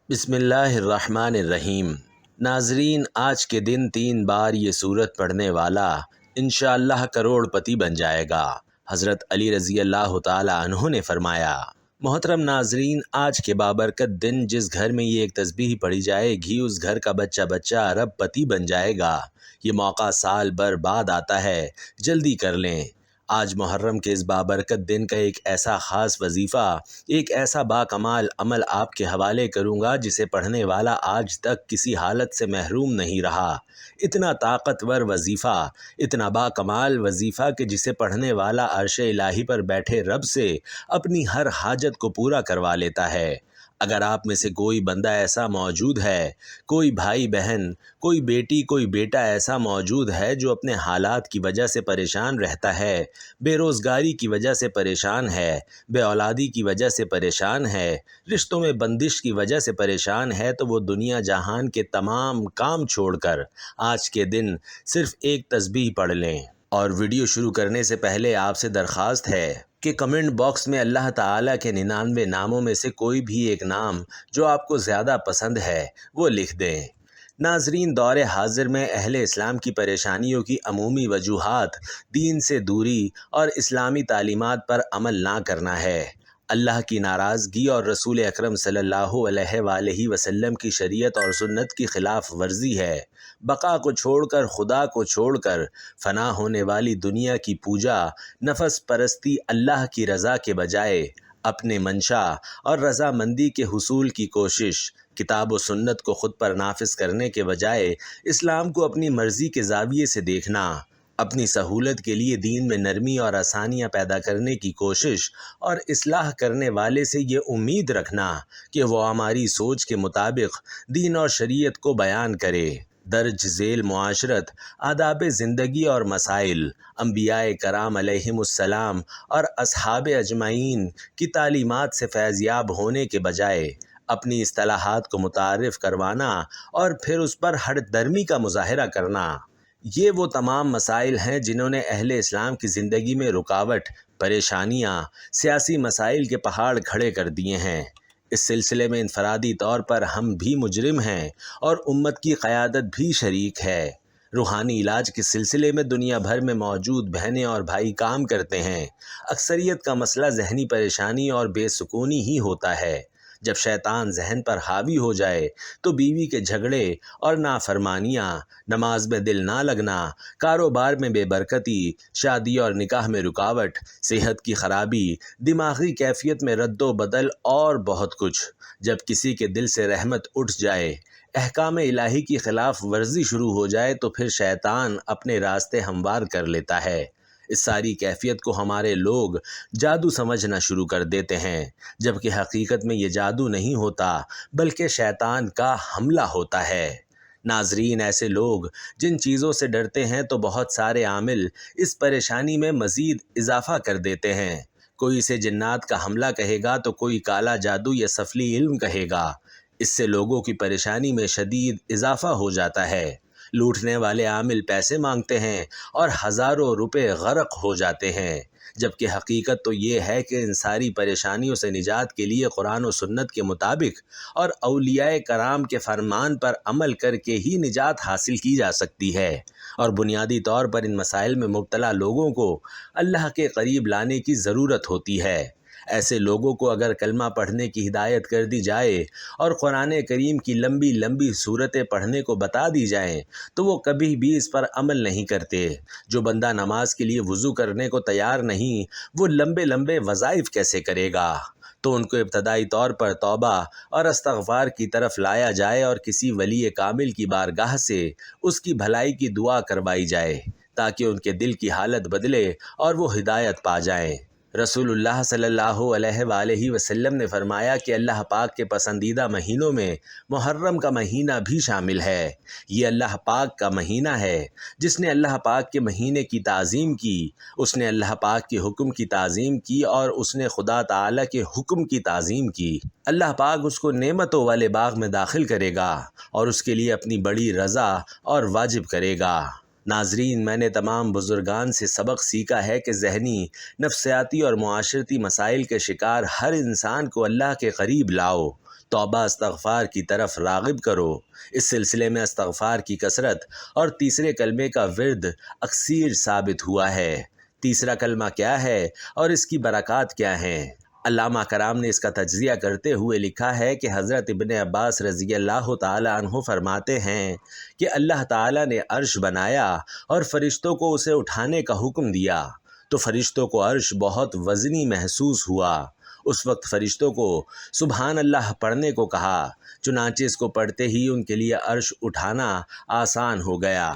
بسم اللہ الرحمن الرحیم۔ ناظرین، آج کے دن 3 بار یہ سورت پڑھنے والا انشاءاللہ کروڑ پتی بن جائے گا۔ حضرت علی رضی اللہ تعالی عنہ نے فرمایا، محترم ناظرین، آج کے بابرکت دن جس گھر میں یہ ایک تسبیح پڑھی جائے گی اس گھر کا بچہ بچہ ارب پتی بن جائے گا۔ یہ موقع سال بھر بعد آتا ہے، جلدی کر لیں۔ آج محرم کے اس بابرکت دن کا ایک ایسا خاص وظیفہ، ایک ایسا باکمال عمل آپ کے حوالے کروں گا جسے پڑھنے والا آج تک کسی حالت سے محروم نہیں رہا۔ اتنا طاقتور وظیفہ، اتنا باکمال وظیفہ کہ جسے پڑھنے والا عرش الہی پر بیٹھے رب سے اپنی ہر حاجت کو پورا کروا لیتا ہے۔ اگر آپ میں سے کوئی بندہ ایسا موجود ہے، کوئی بھائی بہن، کوئی بیٹی، کوئی بیٹا ایسا موجود ہے جو اپنے حالات کی وجہ سے پریشان رہتا ہے، بے روزگاری کی وجہ سے پریشان ہے، بے اولادی کی وجہ سے پریشان ہے، رشتوں میں بندش کی وجہ سے پریشان ہے، تو وہ دنیا جہان کے تمام کام چھوڑ کر آج کے دن صرف ایک تسبیح پڑھ لیں۔ اور ویڈیو شروع کرنے سے پہلے آپ سے درخواست ہے کہ کمنٹ باکس میں اللہ تعالیٰ کے 99 ناموں میں سے کوئی بھی ایک نام جو آپ کو زیادہ پسند ہے وہ لکھ دیں۔ ناظرین، دور حاضر میں اہل اسلام کی پریشانیوں کی عمومی وجوہات دین سے دوری اور اسلامی تعلیمات پر عمل نہ کرنا ہے، اللہ کی ناراضگی اور رسول اکرم صلی اللہ علیہ وآلہ وسلم کی شریعت اور سنت کی خلاف ورزی ہے۔ بقا کو چھوڑ کر، خدا کو چھوڑ کر، فنا ہونے والی دنیا کی پوجا، نفس پرستی اللہ کی رضا کے بجائے اپنے منشا اور رضامندی کے حصول کی کوشش، کتاب و سنت کو خود پر نافذ کرنے کے بجائے اسلام کو اپنی مرضی کے زاویے سے دیکھنا، اپنی سہولت کے لیے دین میں نرمی اور آسانیاں پیدا کرنے کی کوشش اور اصلاح کرنے والے سے یہ امید رکھنا کہ وہ ہماری سوچ کے مطابق دین اور شریعت کو بیان کرے۔ درج ذیل معاشرت، آداب زندگی اور مسائل، انبیاء کرام علیہم السلام اور اصحاب اجمعین کی تعلیمات سے فیضیاب ہونے کے بجائے اپنی اصطلاحات کو متعارف کروانا اور پھر اس پر ہٹ درمی کا مظاہرہ کرنا، یہ وہ تمام مسائل ہیں جنہوں نے اہل اسلام کی زندگی میں رکاوٹ، پریشانیاں، سیاسی مسائل کے پہاڑ کھڑے کر دیے ہیں۔ اس سلسلے میں انفرادی طور پر ہم بھی مجرم ہیں اور امت کی قیادت بھی شریک ہے۔ روحانی علاج کے سلسلے میں دنیا بھر میں موجود بہنیں اور بھائی کام کرتے ہیں۔ اکثریت کا مسئلہ ذہنی پریشانی اور بے سکونی ہی ہوتا ہے۔ جب شیطان ذہن پر حاوی ہو جائے تو بیوی کے جھگڑے اور نافرمانیاں، نماز میں دل نہ لگنا، کاروبار میں بے برکتی، شادی اور نکاح میں رکاوٹ، صحت کی خرابی، دماغی کیفیت میں رد و بدل اور بہت کچھ۔ جب کسی کے دل سے رحمت اٹھ جائے، احکام الہی کی خلاف ورزی شروع ہو جائے تو پھر شیطان اپنے راستے ہموار کر لیتا ہے۔ اس ساری کیفیت کو ہمارے لوگ جادو سمجھنا شروع کر دیتے ہیں، جبکہ حقیقت میں یہ جادو نہیں ہوتا بلکہ شیطان کا حملہ ہوتا ہے۔ ناظرین، ایسے لوگ جن چیزوں سے ڈرتے ہیں تو بہت سارے عامل اس پریشانی میں مزید اضافہ کر دیتے ہیں۔ کوئی اسے جنات کا حملہ کہے گا تو کوئی کالا جادو یا سفلی علم کہے گا۔ اس سے لوگوں کی پریشانی میں شدید اضافہ ہو جاتا ہے۔ لوٹنے والے عامل پیسے مانگتے ہیں اور ہزاروں روپے غرق ہو جاتے ہیں، جبکہ حقیقت تو یہ ہے کہ ان ساری پریشانیوں سے نجات کے لیے قرآن و سنت کے مطابق اور اولیاء کرام کے فرمان پر عمل کر کے ہی نجات حاصل کی جا سکتی ہے، اور بنیادی طور پر ان مسائل میں مبتلا لوگوں کو اللہ کے قریب لانے کی ضرورت ہوتی ہے۔ ایسے لوگوں کو اگر کلمہ پڑھنے کی ہدایت کر دی جائے اور قرآن کریم کی لمبی لمبی صورتیں پڑھنے کو بتا دی جائیں تو وہ کبھی بھی اس پر عمل نہیں کرتے۔ جو بندہ نماز کے لیے وضو کرنے کو تیار نہیں، وہ لمبے لمبے وظائف کیسے کرے گا؟ تو ان کو ابتدائی طور پر توبہ اور استغفار کی طرف لایا جائے اور کسی ولی کامل کی بارگاہ سے اس کی بھلائی کی دعا کروائی جائے تاکہ ان کے دل کی حالت بدلے اور وہ ہدایت پا جائیں۔ رسول اللہ صلی اللہ علیہ وآلہ وسلم نے فرمایا کہ اللہ پاک کے پسندیدہ مہینوں میں محرم کا مہینہ بھی شامل ہے۔ یہ اللہ پاک کا مہینہ ہے۔ جس نے اللہ پاک کے مہینے کی تعظیم کی، اس نے اللہ پاک کے حکم کی تعظیم کی اور اس نے خدا تعالیٰ کے حکم کی تعظیم کی۔ اللہ پاک اس کو نعمتوں والے باغ میں داخل کرے گا اور اس کے لیے اپنی بڑی رضا اور واجب کرے گا۔ ناظرین، میں نے تمام بزرگان سے سبق سیکھا ہے کہ ذہنی، نفسیاتی اور معاشرتی مسائل کے شکار ہر انسان کو اللہ کے قریب لاؤ توبہ استغفار کی طرف راغب کرو۔ اس سلسلے میں استغفار کی کثرت اور تیسرے کلمے کا ورد اکثیر ثابت ہوا ہے۔ تیسرا کلمہ کیا ہے اور اس کی برکات کیا ہیں؟ علامہ کرام نے اس کا تجزیہ کرتے ہوئے لکھا ہے کہ حضرت ابن عباس رضی اللہ تعالی عنہ فرماتے ہیں کہ اللہ تعالی نے عرش بنایا اور فرشتوں کو اسے اٹھانے کا حکم دیا تو فرشتوں کو عرش بہت وزنی محسوس ہوا۔ اس وقت فرشتوں کو سبحان اللہ پڑھنے کو کہا، چنانچہ اس کو پڑھتے ہی ان کے لیے عرش اٹھانا آسان ہو گیا۔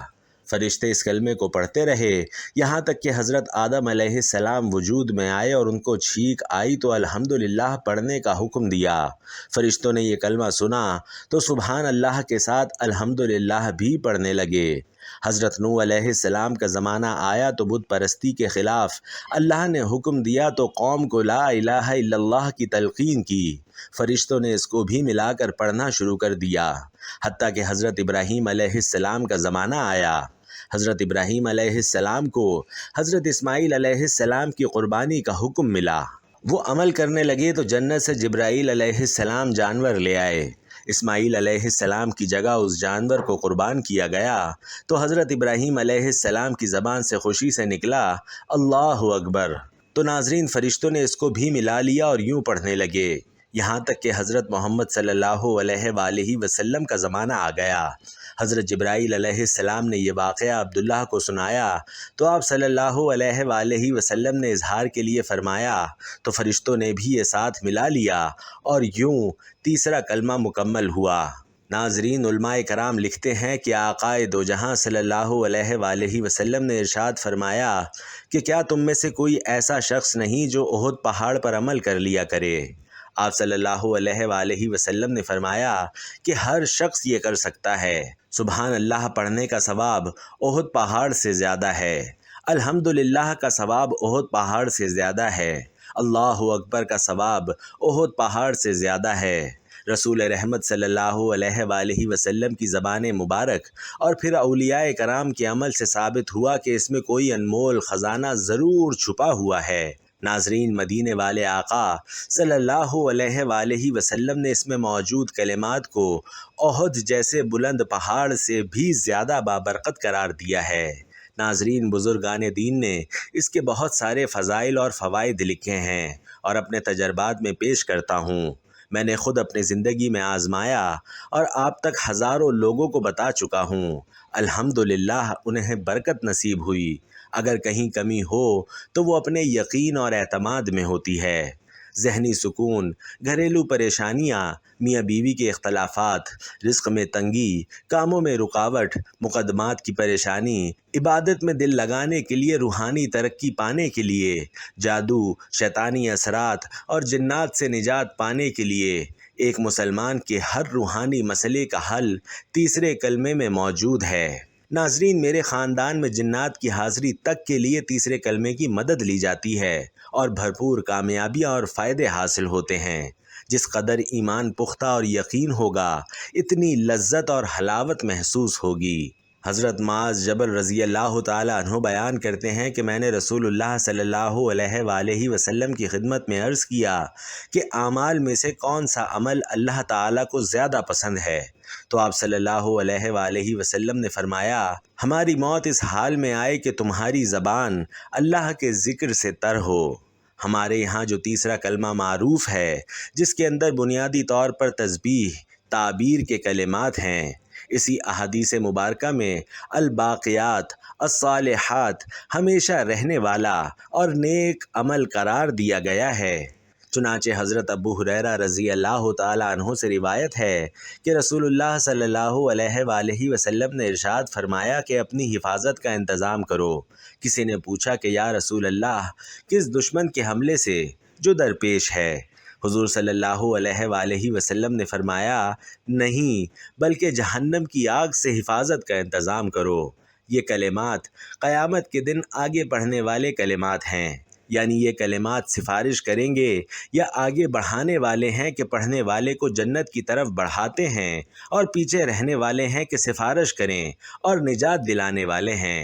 فرشتے اس کلمے کو پڑھتے رہے یہاں تک کہ حضرت آدم علیہ السلام وجود میں آئے اور ان کو چھینک آئی تو الحمدللہ پڑھنے کا حکم دیا۔ فرشتوں نے یہ کلمہ سنا تو سبحان اللہ کے ساتھ الحمدللہ بھی پڑھنے لگے۔ حضرت نوح علیہ السلام کا زمانہ آیا تو بت پرستی کے خلاف اللہ نے حکم دیا تو قوم کو لا الہ الا اللہ کی تلقین کی۔ فرشتوں نے اس کو بھی ملا کر پڑھنا شروع کر دیا، حتیٰ کہ حضرت ابراہیم علیہ السلام کا زمانہ آیا۔ حضرت ابراہیم علیہ السلام کو حضرت اسماعیل علیہ السلام کی قربانی کا حکم ملا۔ وہ عمل کرنے لگے تو جنت سے جبرائیل علیہ السلام جانور لے آئے۔ اسماعیل علیہ السلام کی جگہ اس جانور کو قربان کیا گیا تو حضرت ابراہیم علیہ السلام کی زبان سے خوشی سے نکلا اللہ اکبر، تو ناظرین فرشتوں نے اس کو بھی ملا لیا اور یوں پڑھنے لگے یہاں تک کہ حضرت محمد صلی اللہ علیہ وآلہ وسلم کا زمانہ آ گیا۔ حضرت جبرائیل علیہ السلام نے یہ واقعہ عبداللہ کو سنایا تو آپ صلی اللہ علیہ وآلہ وسلم نے اظہار کے لیے فرمایا تو فرشتوں نے بھی یہ ساتھ ملا لیا اور یوں تیسرا کلمہ مکمل ہوا۔ ناظرین علماء کرام لکھتے ہیں کہ آقائے دو جہاں صلی اللہ علیہ وآلہ وسلم نے ارشاد فرمایا کہ کیا تم میں سے کوئی ایسا شخص نہیں جو احد پہاڑ پر عمل کر لیا کرے؟ آپ صلی اللہ علیہ وآلہ وسلم نے فرمایا کہ ہر شخص یہ کر سکتا ہے۔ سبحان اللہ پڑھنے کا ثواب احد پہاڑ سے زیادہ ہے، الحمدللہ کا ثواب احد پہاڑ سے زیادہ ہے، اللہ اکبر کا ثواب احد پہاڑ سے زیادہ ہے۔ رسول رحمت صلی اللہ علیہ وآلہ وسلم کی زبان مبارک اور پھر اولیاء کرام کے عمل سے ثابت ہوا کہ اس میں کوئی انمول خزانہ ضرور چھپا ہوا ہے۔ ناظرین مدینے والے آقا صلی اللہ علیہ وآلہ وسلم نے اس میں موجود کلمات کو احد جیسے بلند پہاڑ سے بھی زیادہ بابرکت قرار دیا ہے۔ ناظرین بزرگان دین نے اس کے بہت سارے فضائل اور فوائد لکھے ہیں اور اپنے تجربات میں پیش کرتا ہوں۔ میں نے خود اپنی زندگی میں آزمایا اور آپ تک ہزاروں لوگوں کو بتا چکا ہوں، الحمدللہ انہیں برکت نصیب ہوئی۔ اگر کہیں کمی ہو تو وہ اپنے یقین اور اعتماد میں ہوتی ہے۔ ذہنی سکون، گھریلو پریشانیاں، میاں بیوی کے اختلافات، رزق میں تنگی، کاموں میں رکاوٹ، مقدمات کی پریشانی، عبادت میں دل لگانے کے لیے، روحانی ترقی پانے کے لیے، جادو، شیطانی اثرات اور جنات سے نجات پانے کے لیے ایک مسلمان کے ہر روحانی مسئلے کا حل تیسرے کلمے میں موجود ہے۔ ناظرین میرے خاندان میں جنات کی حاضری تک کے لیے تیسرے کلمے کی مدد لی جاتی ہے اور بھرپور کامیابیاں اور فائدے حاصل ہوتے ہیں۔ جس قدر ایمان پختہ اور یقین ہوگا اتنی لذت اور حلاوت محسوس ہوگی۔ حضرت معاذ جبل رضی اللہ تعالی عنہ بیان کرتے ہیں کہ میں نے رسول اللہ صلی اللہ علیہ وآلہ وسلم کی خدمت میں عرض کیا کہ اعمال میں سے کون سا عمل اللہ تعالیٰ کو زیادہ پسند ہے؟ تو آپ صلی اللہ علیہ وآلہ وسلم نے فرمایا ہماری موت اس حال میں آئے کہ تمہاری زبان اللہ کے ذکر سے تر ہو۔ ہمارے یہاں جو تیسرا کلمہ معروف ہے جس کے اندر بنیادی طور پر تسبیح، تعبیر کے کلمات ہیں، اسی احادیث مبارکہ میں الباقیات الصالحات ہمیشہ رہنے والا اور نیک عمل قرار دیا گیا ہے۔ چنانچہ حضرت ابو ہریرہ رضی اللہ تعالی عنہ سے روایت ہے کہ رسول اللہ صلی اللہ علیہ وآلہ وسلم نے ارشاد فرمایا کہ اپنی حفاظت کا انتظام کرو۔ کسی نے پوچھا کہ یا رسول اللہ کس دشمن کے حملے سے جو درپیش ہے؟ حضور صلی اللہ علیہ وآلہ وسلم نے فرمایا نہیں بلکہ جہنم کی آگ سے حفاظت کا انتظام کرو۔ یہ کلمات قیامت کے دن آگے پڑھنے والے کلمات ہیں، یعنی یہ کلمات سفارش کریں گے یا آگے بڑھانے والے ہیں کہ پڑھنے والے کو جنت کی طرف بڑھاتے ہیں، اور پیچھے رہنے والے ہیں کہ سفارش کریں اور نجات دلانے والے ہیں۔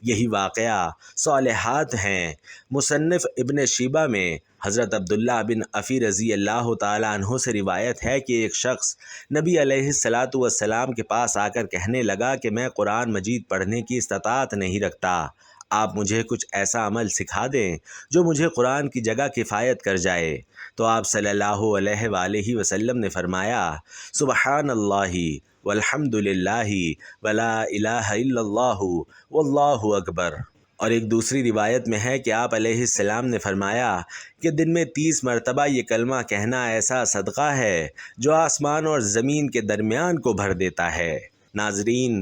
یہی واقعہ صالحات ہیں۔ مصنف ابن شیبہ میں حضرت عبداللہ بن عفی رضی اللہ تعالیٰ عنہ سے روایت ہے کہ ایک شخص نبی علیہ الصلاۃ والسلام کے پاس آ کر کہنے لگا کہ میں قرآن مجید پڑھنے کی استطاعت نہیں رکھتا، آپ مجھے کچھ ایسا عمل سکھا دیں جو مجھے قرآن کی جگہ کفایت کر جائے۔ تو آپ صلی اللہ علیہ وآلہ وسلم نے فرمایا، سبحان اللہ والحمد للہ ولا الہ الا اللہ واللہ اکبر۔ اور ایک دوسری روایت میں ہے کہ آپ علیہ السلام نے فرمایا کہ دن میں 30 مرتبہ یہ کلمہ کہنا ایسا صدقہ ہے جو آسمان اور زمین کے درمیان کو بھر دیتا ہے۔ ناظرین،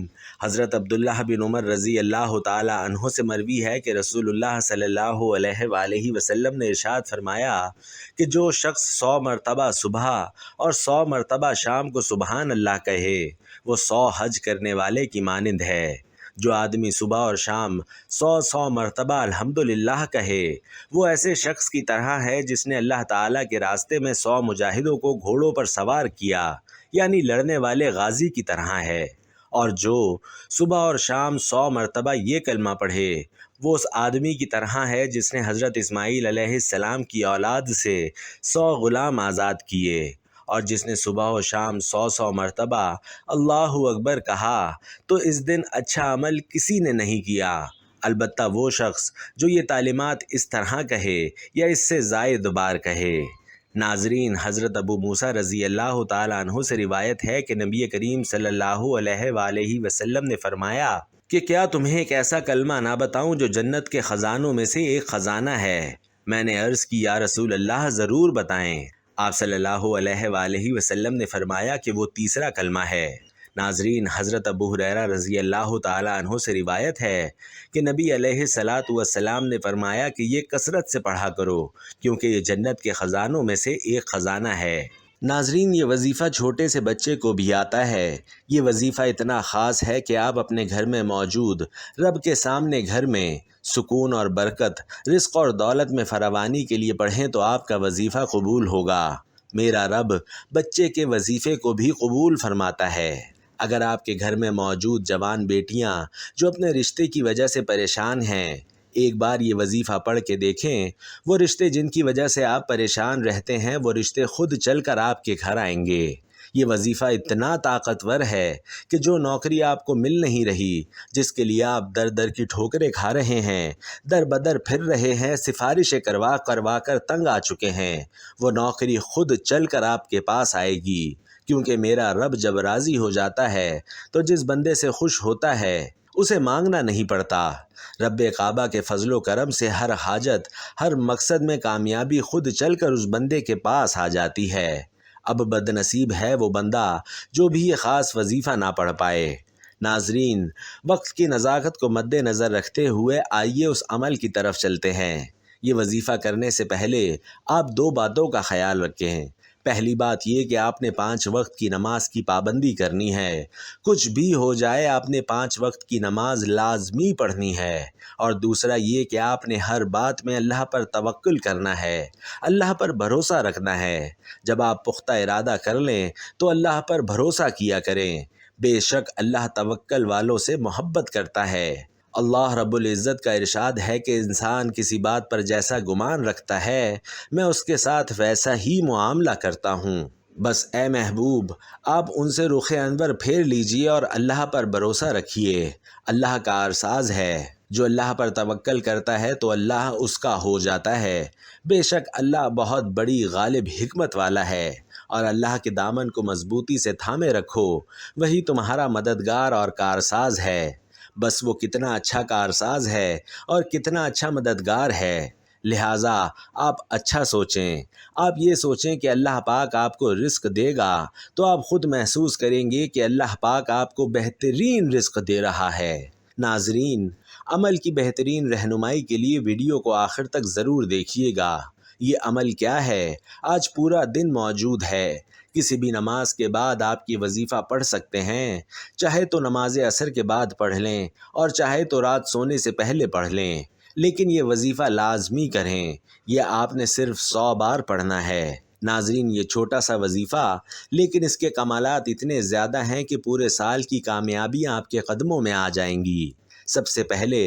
حضرت عبداللہ بن عمر رضی اللہ تعالی عنہ سے مروی ہے کہ رسول اللہ صلی اللہ علیہ وآلہ وسلم نے ارشاد فرمایا کہ جو شخص 100 مرتبہ صبح اور 100 مرتبہ شام کو سبحان اللہ کہے وہ 100 حج کرنے والے کی مانند ہے۔ جو آدمی صبح اور شام 100 مرتبہ الحمدللہ کہے وہ ایسے شخص کی طرح ہے جس نے اللہ تعالیٰ کے راستے میں 100 مجاہدوں کو گھوڑوں پر سوار کیا، یعنی لڑنے والے غازی کی طرح ہے۔ اور جو صبح اور شام 100 مرتبہ یہ کلمہ پڑھے وہ اس آدمی کی طرح ہے جس نے حضرت اسماعیل علیہ السلام کی اولاد سے 100 غلام آزاد کیے۔ اور جس نے صبح و شام 100 مرتبہ اللہ اکبر کہا تو اس دن اچھا عمل کسی نے نہیں کیا، البتہ وہ شخص جو یہ تعلیمات اس طرح کہے یا اس سے زائد بار کہے۔ ناظرین، حضرت ابو موسیٰ رضی اللہ تعالیٰ عنہ سے روایت ہے کہ نبی کریم صلی اللہ علیہ وآلہ وسلم نے فرمایا کہ کیا تمہیں ایک ایسا کلمہ نہ بتاؤں جو جنت کے خزانوں میں سے ایک خزانہ ہے؟ میں نے عرض کی یا رسول اللہ ضرور بتائیں۔ آپ صلی اللہ علیہ وآلہ وسلم نے فرمایا کہ وہ تیسرا کلمہ ہے۔ ناظرین، حضرت ابو ہریرہ رضی اللہ تعالیٰ عنہ سے روایت ہے کہ نبی علیہ الصلاۃ والسلام نے فرمایا کہ یہ کثرت سے پڑھا کرو کیونکہ یہ جنت کے خزانوں میں سے ایک خزانہ ہے۔ ناظرین، یہ وظیفہ چھوٹے سے بچے کو بھی آتا ہے۔ یہ وظیفہ اتنا خاص ہے کہ آپ اپنے گھر میں موجود رب کے سامنے گھر میں سکون اور برکت، رزق اور دولت میں فراوانی کے لیے پڑھیں تو آپ کا وظیفہ قبول ہوگا۔ میرا رب بچے کے وظیفے کو بھی قبول فرماتا ہے۔ اگر آپ کے گھر میں موجود جوان بیٹیاں جو اپنے رشتے کی وجہ سے پریشان ہیں، ایک بار یہ وظیفہ پڑھ کے دیکھیں، وہ رشتے جن کی وجہ سے آپ پریشان رہتے ہیں وہ رشتے خود چل کر آپ کے گھر آئیں گے۔ یہ وظیفہ اتنا طاقتور ہے کہ جو نوکری آپ کو مل نہیں رہی، جس کے لیے آپ در در کی ٹھوکریں کھا رہے ہیں، در بدر پھر رہے ہیں، سفارشیں کروا کر تنگ آ چکے ہیں، وہ نوکری خود چل کر آپ کے پاس آئے گی، کیونکہ میرا رب جب راضی ہو جاتا ہے تو جس بندے سے خوش ہوتا ہے اسے مانگنا نہیں پڑتا۔ رب کعبہ کے فضل و کرم سے ہر حاجت، ہر مقصد میں کامیابی خود چل کر اس بندے کے پاس آ جاتی ہے۔ اب بد نصیب ہے وہ بندہ جو بھی یہ خاص وظیفہ نہ پڑھ پائے۔ ناظرین، وقت کی نزاکت کو مد نظر رکھتے ہوئے آئیے اس عمل کی طرف چلتے ہیں۔ یہ وظیفہ کرنے سے پہلے آپ 2 باتوں کا خیال رکھیں۔ پہلی بات یہ کہ آپ نے 5 وقت کی نماز کی پابندی کرنی ہے۔ کچھ بھی ہو جائے آپ نے 5 وقت کی نماز لازمی پڑھنی ہے۔ اور دوسرا یہ کہ آپ نے ہر بات میں اللہ پر توکل کرنا ہے، اللہ پر بھروسہ رکھنا ہے۔ جب آپ پختہ ارادہ کر لیں تو اللہ پر بھروسہ کیا کریں، بے شک اللہ توکل والوں سے محبت کرتا ہے۔ اللہ رب العزت کا ارشاد ہے کہ انسان کسی بات پر جیسا گمان رکھتا ہے میں اس کے ساتھ ویسا ہی معاملہ کرتا ہوں۔ بس اے محبوب، آپ ان سے رخ انور پھیر لیجئے اور اللہ پر بھروسہ رکھیے۔ اللہ کا کارساز ہے، جو اللہ پر توکل کرتا ہے تو اللہ اس کا ہو جاتا ہے۔ بے شک اللہ بہت بڑی غالب حکمت والا ہے، اور اللہ کے دامن کو مضبوطی سے تھامے رکھو، وہی تمہارا مددگار اور کارساز ہے۔ بس وہ کتنا اچھا کارساز ہے اور کتنا اچھا مددگار ہے، لہٰذا آپ اچھا سوچیں۔ آپ یہ سوچیں کہ اللہ پاک آپ کو رزق دے گا تو آپ خود محسوس کریں گے کہ اللہ پاک آپ کو بہترین رزق دے رہا ہے۔ ناظرین، عمل کی بہترین رہنمائی کے لیے ویڈیو کو آخر تک ضرور دیکھیے گا۔ یہ عمل کیا ہے؟ آج پورا دن موجود ہے۔ کسی بھی نماز کے بعد آپ کی وظیفہ پڑھ سکتے ہیں، چاہے تو نماز عصر کے بعد پڑھ لیں اور چاہے تو رات سونے سے پہلے پڑھ لیں، لیکن یہ وظیفہ لازمی کریں۔ یہ آپ نے صرف 100 بار پڑھنا ہے۔ ناظرین، یہ چھوٹا سا وظیفہ لیکن اس کے کمالات اتنے زیادہ ہیں کہ پورے سال کی کامیابیاں آپ کے قدموں میں آ جائیں گی۔ سب سے پہلے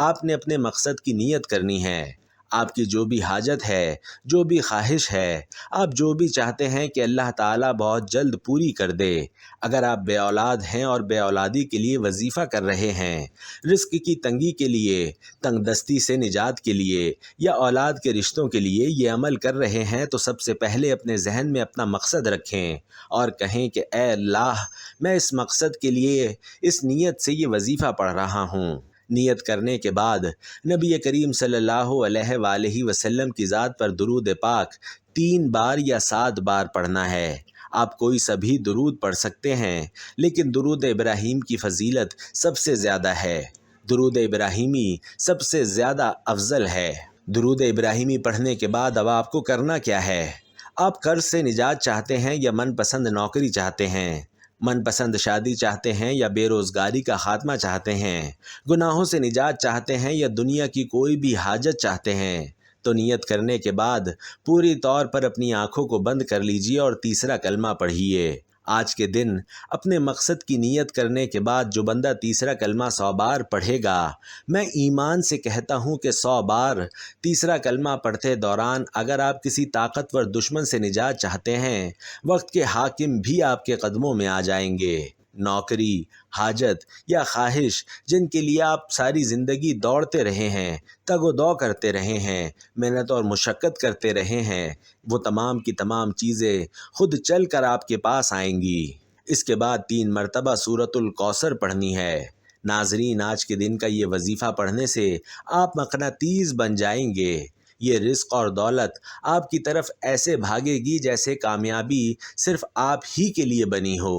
آپ نے اپنے مقصد کی نیت کرنی ہے۔ آپ کی جو بھی حاجت ہے، جو بھی خواہش ہے، آپ جو بھی چاہتے ہیں کہ اللہ تعالیٰ بہت جلد پوری کر دے۔ اگر آپ بے اولاد ہیں اور بے اولادی کے لیے وظیفہ کر رہے ہیں، رزق کی تنگی کے لیے، تنگ دستی سے نجات کے لیے، یا اولاد کے رشتوں کے لیے یہ عمل کر رہے ہیں، تو سب سے پہلے اپنے ذہن میں اپنا مقصد رکھیں اور کہیں کہ اے اللہ، میں اس مقصد کے لیے اس نیت سے یہ وظیفہ پڑھ رہا ہوں۔ نیت کرنے کے بعد نبی کریم صلی اللہ علیہ وآلہ وسلم کی ذات پر درود پاک 3 بار یا 7 بار پڑھنا ہے۔ آپ کوئی سا بھی درود پڑھ سکتے ہیں، لیکن درود ابراہیم کی فضیلت سب سے زیادہ ہے۔ درود ابراہیمی سب سے زیادہ افضل ہے۔ درود ابراہیمی پڑھنے کے بعد اب آپ کو کرنا کیا ہے؟ آپ قرض سے نجات چاہتے ہیں یا من پسند نوکری چاہتے ہیں؟ من پسند شادی چاہتے ہیں یا بے روزگاری کا خاتمہ چاہتے ہیں؟ گناہوں سے نجات چاہتے ہیں یا دنیا کی کوئی بھی حاجت چاہتے ہیں؟ تو نیت کرنے کے بعد پوری طور پر اپنی آنکھوں کو بند کر لیجئے اور تیسرا کلمہ پڑھیے۔ آج کے دن اپنے مقصد کی نیت کرنے کے بعد جو بندہ تیسرا کلمہ 100 بار پڑھے گا، میں ایمان سے کہتا ہوں کہ 100 بار تیسرا کلمہ پڑھتے دوران اگر آپ کسی طاقتور دشمن سے نجات چاہتے ہیں، وقت کے حاکم بھی آپ کے قدموں میں آ جائیں گے۔ نوکری، حاجت یا خواہش جن کے لیے آپ ساری زندگی دوڑتے رہے ہیں، تگ و دو کرتے رہے ہیں، محنت اور مشقت کرتے رہے ہیں، وہ تمام کی تمام چیزیں خود چل کر آپ کے پاس آئیں گی۔ اس کے بعد 3 مرتبہ سورۃ الکوثر پڑھنی ہے۔ ناظرین، آج کے دن کا یہ وظیفہ پڑھنے سے آپ مقناطیس بن جائیں گے۔ یہ رزق اور دولت آپ کی طرف ایسے بھاگے گی جیسے کامیابی صرف آپ ہی کے لیے بنی ہو۔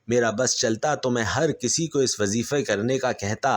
میرا بس چلتا تو میں ہر کسی کو اس وظیفے کرنے کا کہتا،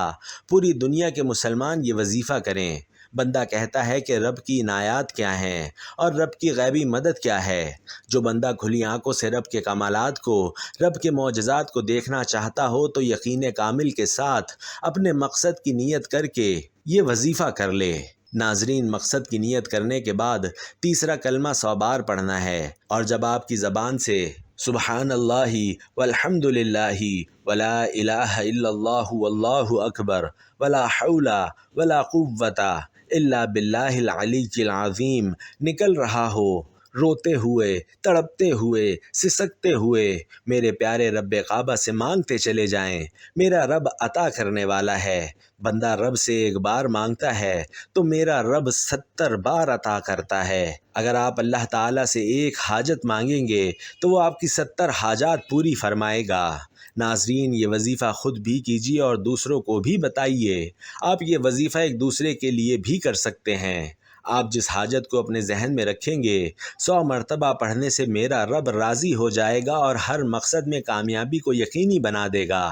پوری دنیا کے مسلمان یہ وظیفہ کریں۔ بندہ کہتا ہے کہ رب کی عنایات کیا ہیں اور رب کی غیبی مدد کیا ہے۔ جو بندہ کھلی آنکھوں سے رب کے کمالات کو، رب کے معجزات کو دیکھنا چاہتا ہو تو یقین کامل کے ساتھ اپنے مقصد کی نیت کر کے یہ وظیفہ کر لے۔ ناظرین، مقصد کی نیت کرنے کے بعد تیسرا کلمہ 100 بار پڑھنا ہے، اور جب آپ کی زبان سے سبحان اللہ والحمد للہ ولا الہ الا اللہ واللہ اکبر ولا حول ولا قوت الا باللہ العلی العظیم نکل رہا ہو، روتے ہوئے، تڑپتے ہوئے، سسکتے ہوئے میرے پیارے رب کعبہ سے مانگتے چلے جائیں۔ میرا رب عطا کرنے والا ہے۔ بندہ رب سے 1 بار مانگتا ہے تو میرا رب 70 بار عطا کرتا ہے۔ اگر آپ اللہ تعالیٰ سے 1 حاجت مانگیں گے تو وہ آپ کی 70 حاجات پوری فرمائے گا۔ ناظرین، یہ وظیفہ خود بھی کیجیے اور دوسروں کو بھی بتائیے۔ آپ یہ وظیفہ ایک دوسرے کے لیے بھی کر سکتے ہیں۔ آپ جس حاجت کو اپنے ذہن میں رکھیں گے، 100 مرتبہ پڑھنے سے میرا رب راضی ہو جائے گا اور ہر مقصد میں کامیابی کو یقینی بنا دے گا۔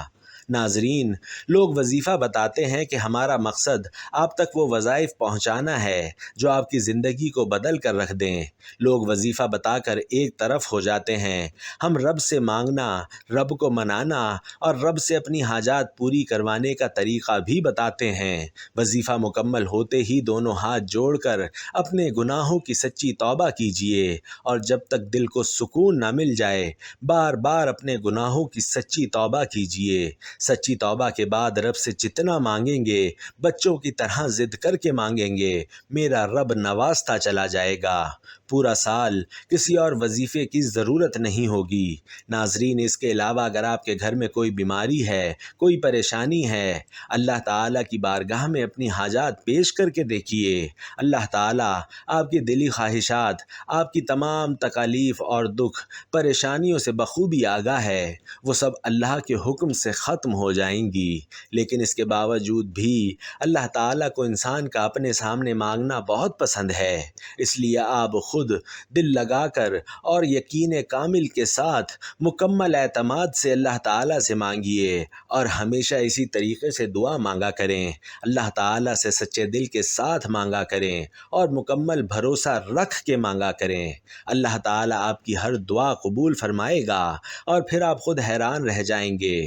ناظرین، لوگ وظیفہ بتاتے ہیں کہ ہمارا مقصد آپ تک وہ وظائف پہنچانا ہے جو آپ کی زندگی کو بدل کر رکھ دیں۔ لوگ وظیفہ بتا کر ایک طرف ہو جاتے ہیں۔ ہم رب سے مانگنا، رب کو منانا اور رب سے اپنی حاجات پوری کروانے کا طریقہ بھی بتاتے ہیں۔ وظیفہ مکمل ہوتے ہی دونوں ہاتھ جوڑ کر اپنے گناہوں کی سچی توبہ کیجیے، اور جب تک دل کو سکون نہ مل جائے بار بار اپنے گناہوں کی سچی توبہ کیجیے۔ سچی توبہ کے بعد رب سے جتنا مانگیں گے، بچوں کی طرح ضد کر کے مانگیں گے، میرا رب نوازتا چلا جائے گا۔ پورا سال کسی اور وظیفے کی ضرورت نہیں ہوگی۔ ناظرین، اس کے علاوہ اگر آپ کے گھر میں کوئی بیماری ہے، کوئی پریشانی ہے، اللہ تعالیٰ کی بارگاہ میں اپنی حاجات پیش کر کے دیکھیے۔ اللہ تعالیٰ آپ کی دلی خواہشات، آپ کی تمام تکالیف اور دکھ پریشانیوں سے بخوبی آگاہ ہے۔ وہ سب اللہ کے حکم سے ختم ہو جائیں گی۔ لیکن اس کے باوجود بھی اللہ تعالیٰ کو انسان کا اپنے سامنے مانگنا بہت پسند ہے۔ اس لیے آپ خود دل لگا کر اور یقین کامل کے ساتھ مکمل اعتماد سے اللہ تعالیٰ سے مانگیے، اور ہمیشہ اسی طریقے سے دعا مانگا کریں۔ اللہ تعالیٰ سے سچے دل کے ساتھ مانگا کریں اور مکمل بھروسہ رکھ کے مانگا کریں۔ اللہ تعالیٰ آپ کی ہر دعا قبول فرمائے گا، اور پھر آپ خود حیران رہ جائیں گے۔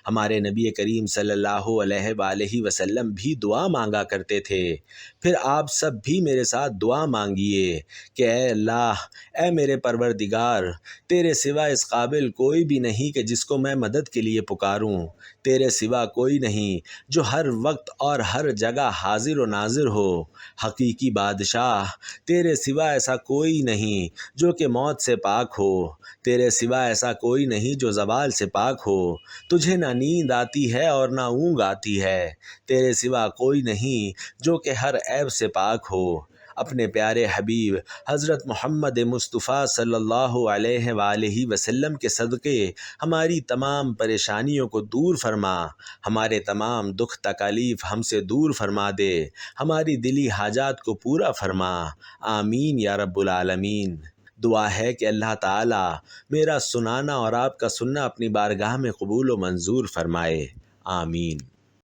ہمارے ہمارے نبی کریم صلی اللہ علیہ وآلہ وسلم بھی دعا مانگا کرتے تھے۔ پھر آپ سب بھی میرے ساتھ دعا مانگیے کہ اے اللہ، اے میرے پروردگار، تیرے سوا اس قابل کوئی بھی نہیں کہ جس کو میں مدد کے لیے پکاروں، تیرے سوا کوئی نہیں جو ہر وقت اور ہر جگہ حاضر و ناظر ہو، حقیقی بادشاہ، تیرے سوا ایسا کوئی نہیں جو کہ موت سے پاک ہو، تیرے سوا ایسا کوئی نہیں جو زوال سے پاک ہو، تجھے نہ نیند آتی ہے اور نہ اونگ آتی ہے، تیرے سوا کوئی نہیں جو کہ ہر عیب سے پاک ہو۔ اپنے پیارے حبیب حضرت محمد مصطفیٰ صلی اللہ علیہ وآلہ وسلم کے صدقے ہماری تمام پریشانیوں کو دور فرما، ہمارے تمام دکھ تکالیف ہم سے دور فرما دے، ہماری دلی حاجات کو پورا فرما، آمین یا رب العالمین۔ دعا ہے کہ اللہ تعالیٰ میرا سنانا اور آپ کا سننا اپنی بارگاہ میں قبول و منظور فرمائے، آمین۔